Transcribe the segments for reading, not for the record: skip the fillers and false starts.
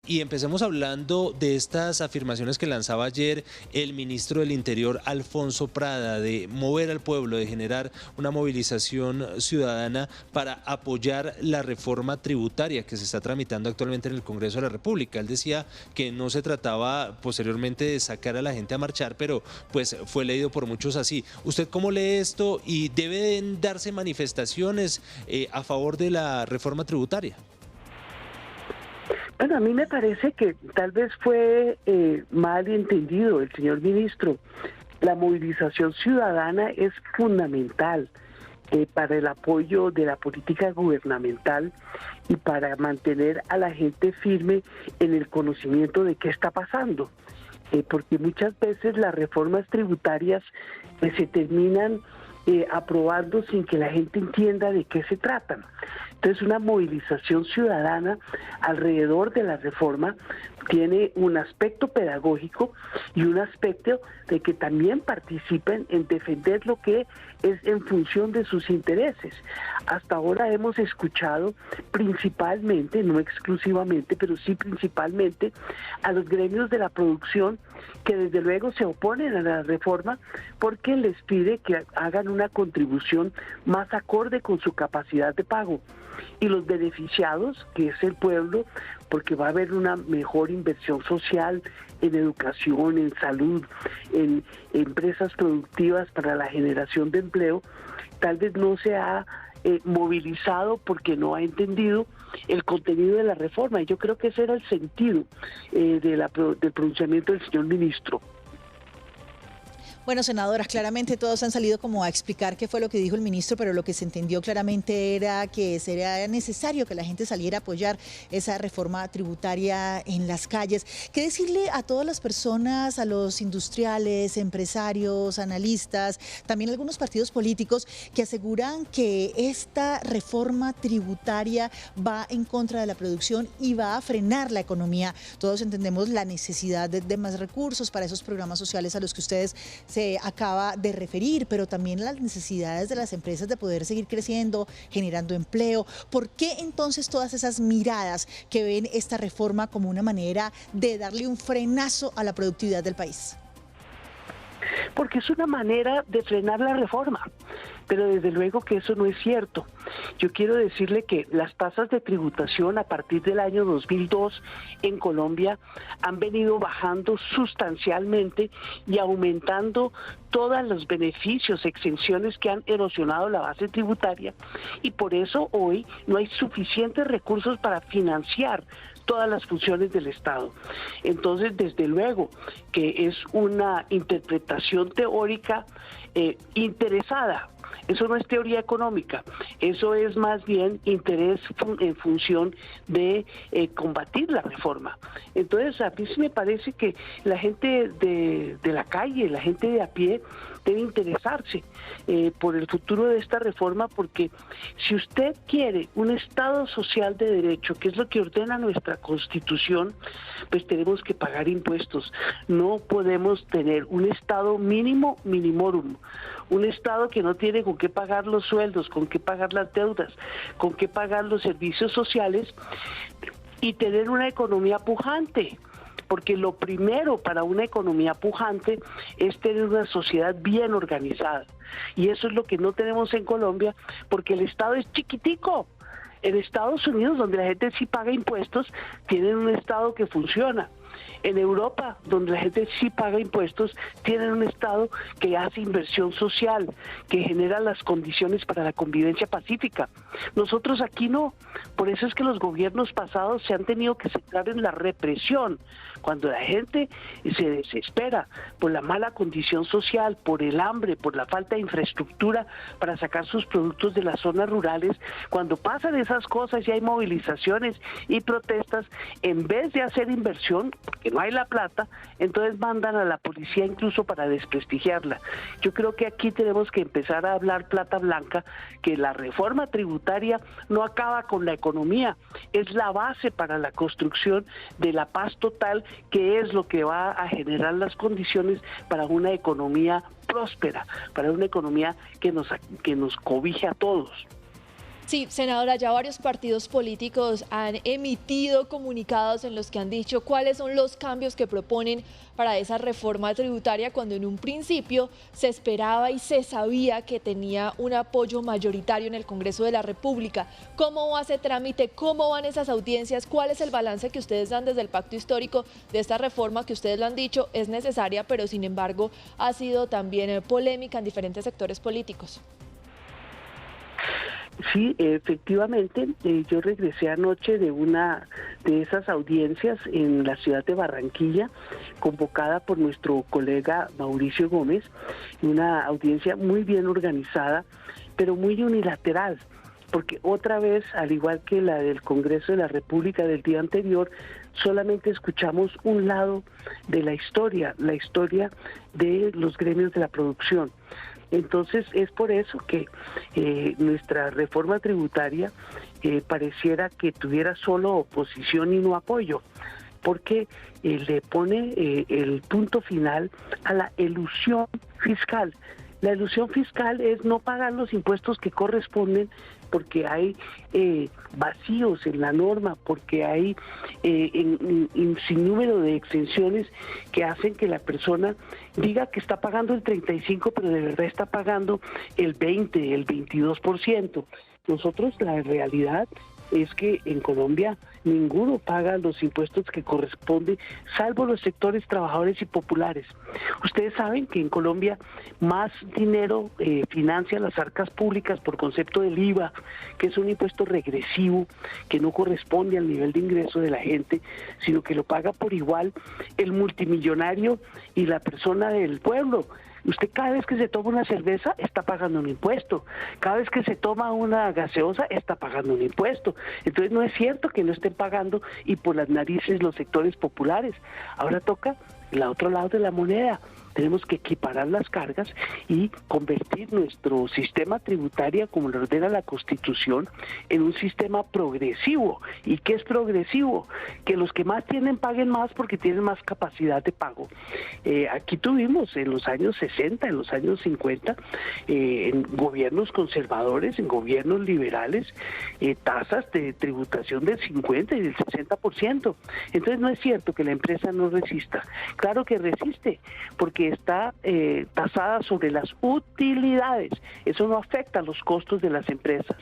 Y empecemos hablando de estas afirmaciones que lanzaba ayer el ministro del Interior, Alfonso Prada, de mover al pueblo, de generar una movilización ciudadana para apoyar la reforma tributaria que se está tramitando actualmente en el Congreso de la República. Él decía que no se trataba posteriormente de sacar a la gente a marchar, pero pues fue leído por muchos así. ¿Usted cómo lee esto y deben darse manifestaciones a favor de la reforma tributaria? Bueno, a mí me parece que tal vez fue mal entendido el señor ministro. La movilización ciudadana es fundamental para el apoyo de la política gubernamental y para mantener a la gente firme en el conocimiento de qué está pasando. Porque muchas veces las reformas tributarias se terminan aprobando sin que la gente entienda de qué se tratan. Entonces, una movilización ciudadana alrededor de la reforma tiene un aspecto pedagógico y un aspecto de que también participen en defender lo que es en función de sus intereses. Hasta ahora hemos escuchado principalmente, no exclusivamente, pero sí principalmente, a los gremios de la producción que desde luego se oponen a la reforma porque les pide que hagan una contribución más acorde con su capacidad de pago. Y los beneficiados, que es el pueblo, porque va a haber una mejor inversión social en educación, en salud, en empresas productivas para la generación de empleo, tal vez no se ha movilizado porque no ha entendido el contenido de la reforma. Y yo creo que ese era el sentido del pronunciamiento del señor ministro. Bueno, senadoras, claramente todos han salido como a explicar qué fue lo que dijo el ministro, pero lo que se entendió claramente era que sería necesario que la gente saliera a apoyar esa reforma tributaria en las calles. ¿Qué decirle a todas las personas, a los industriales, empresarios, analistas, también algunos partidos políticos que aseguran que esta reforma tributaria va en contra de la producción y va a frenar la economía? Todos entendemos la necesidad de más recursos para esos programas sociales a los que ustedes se acaba de referir, pero también las necesidades de las empresas de poder seguir creciendo, generando empleo. ¿Por qué entonces todas esas miradas que ven esta reforma como una manera de darle un frenazo a la productividad del país? Porque es una manera de frenar la reforma, pero desde luego que eso no es cierto. Yo quiero decirle que las tasas de tributación a partir del año 2002 en Colombia han venido bajando sustancialmente y aumentando todos los beneficios, exenciones que han erosionado la base tributaria, y por eso hoy no hay suficientes recursos para financiar todas las funciones del Estado. Entonces, desde luego que es una interpretación teórica interesada. Eso no es teoría económica, eso es más bien interés en función de combatir la reforma. Entonces, a mí sí me parece que la gente de la calle, la gente de a pie, debe interesarse por el futuro de esta reforma, porque si usted quiere un Estado social de derecho, que es lo que ordena nuestra Constitución, pues tenemos que pagar impuestos. No podemos tener un Estado mínimo minimorum, un Estado que no tiene con qué pagar los sueldos, con qué pagar las deudas, con qué pagar los servicios sociales, y tener una economía pujante. Porque lo primero para una economía pujante es tener una sociedad bien organizada. Y eso es lo que no tenemos en Colombia, porque el Estado es chiquitico. En Estados Unidos, donde la gente sí paga impuestos, tienen un Estado que funciona. En Europa, donde la gente sí paga impuestos, tienen un Estado que hace inversión social, que genera las condiciones para la convivencia pacífica. Nosotros aquí no. Por eso es que los gobiernos pasados se han tenido que centrar en la represión. Cuando la gente se desespera por la mala condición social, por el hambre, por la falta de infraestructura para sacar sus productos de las zonas rurales, cuando pasan esas cosas y hay movilizaciones y protestas, en vez de hacer inversión, porque no hay la plata, entonces mandan a la policía incluso para desprestigiarla. Yo creo que aquí tenemos que empezar a hablar plata blanca, que la reforma tributaria no acaba con la economía, es la base para la construcción de la paz total, que es lo que va a generar las condiciones para una economía próspera, para una economía que nos cobije a todos. Sí, senadora, ya varios partidos políticos han emitido comunicados en los que han dicho cuáles son los cambios que proponen para esa reforma tributaria, cuando en un principio se esperaba y se sabía que tenía un apoyo mayoritario en el Congreso de la República. ¿Cómo va ese trámite? ¿Cómo van esas audiencias? ¿Cuál es el balance que ustedes dan desde el pacto histórico de esta reforma que ustedes lo han dicho es necesaria, pero sin embargo ha sido también polémica en diferentes sectores políticos? Sí, efectivamente, yo regresé anoche de una de esas audiencias en la ciudad de Barranquilla, convocada por nuestro colega Mauricio Gómez, una audiencia muy bien organizada, pero muy unilateral, porque otra vez, al igual que la del Congreso de la República del día anterior, solamente escuchamos un lado de la historia de los gremios de la producción. Entonces es por eso que nuestra reforma tributaria pareciera que tuviera solo oposición y no apoyo, porque le pone el punto final a la elusión fiscal. La elusión fiscal es no pagar los impuestos que corresponden porque hay vacíos en la norma, porque hay un sinnúmero de exenciones que hacen que la persona diga que está pagando el 35%, pero de verdad está pagando el 20%, el 22%. Nosotros, la realidad es que en Colombia ninguno paga los impuestos que corresponden, salvo los sectores trabajadores y populares. Ustedes saben que en Colombia más dinero financia las arcas públicas por concepto del IVA, que es un impuesto regresivo que no corresponde al nivel de ingreso de la gente, sino que lo paga por igual el multimillonario y la persona del pueblo. Usted cada vez que se toma una cerveza está pagando un impuesto, cada vez que se toma una gaseosa está pagando un impuesto. Entonces no es cierto que no estén pagando y por las narices los sectores populares. Ahora toca el otro lado de la moneda. Tenemos que equiparar las cargas y convertir nuestro sistema tributario, como lo ordena la Constitución, en un sistema progresivo. ¿Y qué es progresivo? Que los que más tienen paguen más porque tienen más capacidad de pago. Aquí tuvimos en los años 60, en los años 50, en gobiernos conservadores, en gobiernos liberales, tasas de tributación del 50 y del 60%. Entonces no es cierto que la empresa no resista. Claro que resiste, porque está tasada sobre las utilidades. Eso no afecta los costos de las empresas.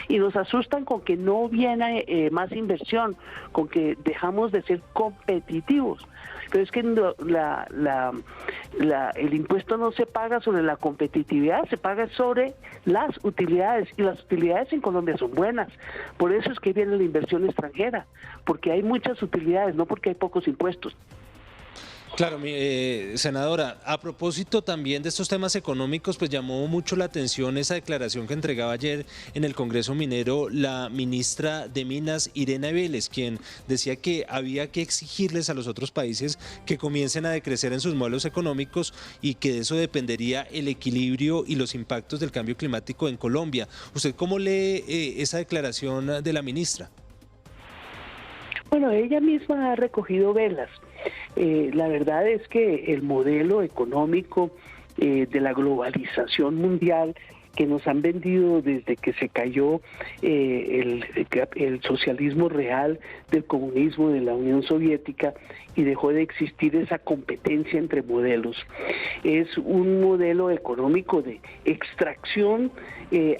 Y nos asustan con que no viene más inversión, con que dejamos de ser competitivos. Pero es que el impuesto no se paga sobre la competitividad, se paga sobre las utilidades. Y las utilidades en Colombia son buenas. Por eso es que viene la inversión extranjera, porque hay muchas utilidades, no porque hay pocos impuestos. Claro, senadora, a propósito también de estos temas económicos, pues llamó mucho la atención esa declaración que entregaba ayer en el Congreso Minero la ministra de Minas, Irena Vélez, quien decía que había que exigirles a los otros países que comiencen a decrecer en sus modelos económicos y que de eso dependería el equilibrio y los impactos del cambio climático en Colombia. ¿Usted cómo lee esa declaración de la ministra? Bueno, ella misma ha recogido velas. La verdad es que el modelo económico de la globalización mundial que nos han vendido desde que se cayó el socialismo real del comunismo de la Unión Soviética y dejó de existir esa competencia entre modelos. Es un modelo económico de extracción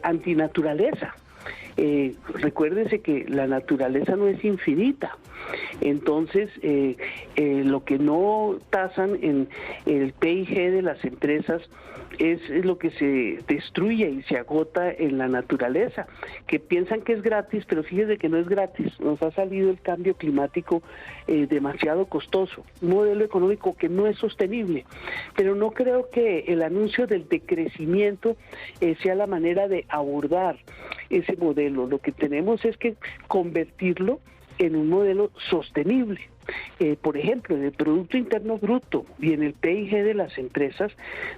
antinaturaleza. Recuérdense que la naturaleza no es infinita, entonces lo que no tasan en el PIG de las empresas es lo que se destruye y se agota en la naturaleza, que piensan que es gratis, pero fíjense que no es gratis. Nos ha salido el cambio climático demasiado costoso, un modelo económico que no es sostenible, pero no creo que el anuncio del decrecimiento sea la manera de abordar ese modelo. Lo que tenemos es que convertirlo en un modelo sostenible. por ejemplo, en el Producto Interno Bruto y en el PIG de las empresas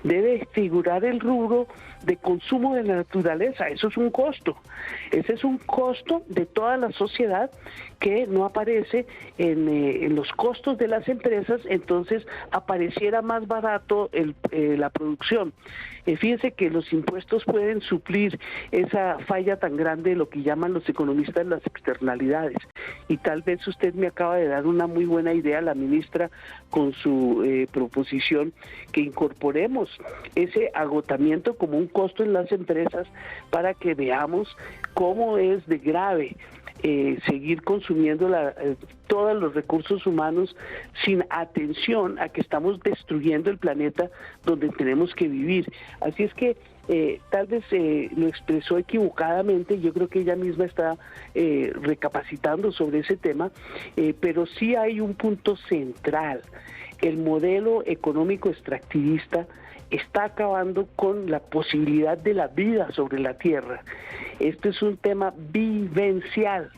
debe figurar el rubro de consumo de la naturaleza. Eso es un costo. Ese es un costo de toda la sociedad que no aparece en los costos de las empresas, entonces apareciera más barato la producción. Fíjense que los impuestos pueden suplir esa falla tan grande de lo que llaman los economistas las externalidades. Y tal vez usted me acaba de dar una muy buena idea, la ministra, con su proposición, que incorporemos ese agotamiento como un costo en las empresas para que veamos cómo es de grave seguir consumiendo todos los recursos humanos sin atención a que estamos destruyendo el planeta donde tenemos que vivir. Así es que tal vez lo expresó equivocadamente, yo creo que ella misma está recapacitando sobre ese tema, pero sí hay un punto central. El modelo económico extractivista está acabando con la posibilidad de la vida sobre la Tierra. Esto es un tema vivencial.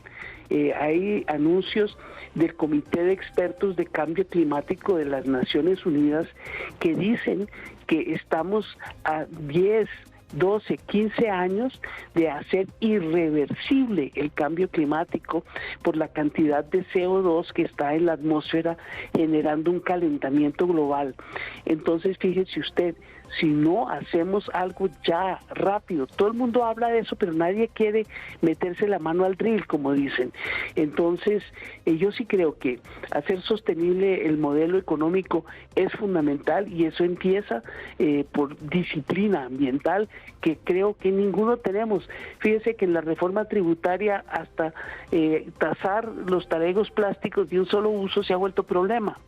Hay anuncios del Comité de Expertos de Cambio Climático de las Naciones Unidas que dicen que estamos a 10, 12, 15 años de hacer irreversible el cambio climático por la cantidad de CO2 que está en la atmósfera generando un calentamiento global. Entonces, fíjese usted, si no hacemos algo ya rápido, todo el mundo habla de eso, pero nadie quiere meterse la mano al drill, como dicen. Entonces, yo sí creo que hacer sostenible el modelo económico es fundamental y eso empieza por disciplina ambiental que creo que ninguno tenemos. Fíjese que en la reforma tributaria hasta tasar los talegos plásticos de un solo uso se ha vuelto problema.